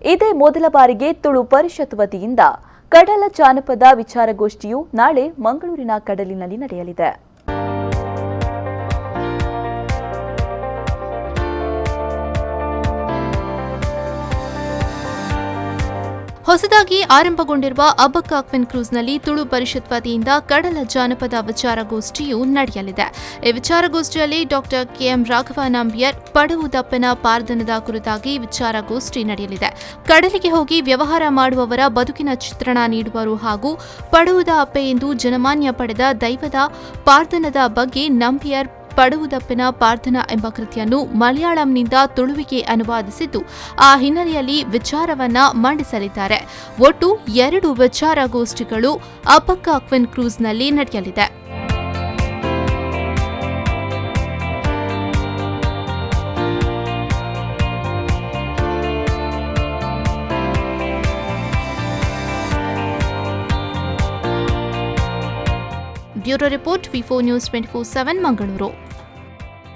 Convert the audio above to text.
ಇದೇ ಮೊದಲ ಬಾರಿಗೆ ತುಳು ಪರಿಷತ್ ವತಿಯಿಂದ ಕಡಲ ಜಾನಪದ ವಿಚಾರಗೋಷ್ಠಿಯು ನಾಳೆ ಮಂಗಳೂರಿನ ಕಡಲಿನಲ್ಲಿ ನಡೆಯಲಿದೆ. ಹೊಸದಾಗಿ ಆರಂಭಗೊಂಡಿರುವ ಅಬ್ಬಕ್ಕ ಅಕ್ವೆನ್ ಕ್ರೂಸ್ನಲ್ಲಿ ತುಳು ಪರಿಷತ್ ವತಿಯಿಂದ ಕಡಲ ಜಾನಪದ ವಿಚಾರಗೋಷ್ಠಿಯು ನಡೆಯಲಿದೆ. ಈ ವಿಚಾರಗೋಷ್ಠಿಯಲ್ಲಿ ಡಾಕ್ಟರ್ ಕೆಎಂ ರಾಘವ ನಂಬಿಯರ್ ಪಡವುದಪ್ಪನ ಪಾರ್ಧನದ ಕುರಿತಾಗಿ ವಿಚಾರಗೋಷ್ಠಿ ನಡೆಯಲಿದೆ. ಕಡಲಿಗೆ ಹೋಗಿ ವ್ಯವಹಾರ ಮಾಡುವವರ ಬದುಕಿನ ಚಿತ್ರಣ ನೀಡುವರು ಹಾಗೂ ಪಡವುದ ಅಪ್ಪೆ ಎಂದು ಜನಮಾನ್ಯ ಪಡೆದ ದೈವದ ಪಾರ್ಧನದ ಬಗ್ಗೆ ನಂಬಿಯರ್ ಪಡವುದಪ್ಪನ ಪಾರ್ಥನ ಎಂಬ ಕೃತಿಯನ್ನು ಮಲಯಾಳಂನಿಂದ ತುಳುವಿಗೆ ಅನುವಾದಿಸಿದ್ದು, ಆ ಹಿನ್ನೆಲೆಯಲ್ಲಿ ವಿಚಾರವನ್ನ ಮಂಡಿಸಲಿದ್ದಾರೆ. ಒಟ್ಟು 2 ವಿಚಾರಗೋಷ್ಠಿಗಳು ಅಬ್ಬಕ್ಕ ಅಕ್ವೆನ್ ಕ್ರೂಸ್ನಲ್ಲಿ ನಡೆಯಲಿದೆ. ಬ್ಯೂರೋ ರಿಪೋರ್ಟ್, ವಿ4 ನ್ಯೂಸ್ 24/7 ಮಂಗಳೂರು.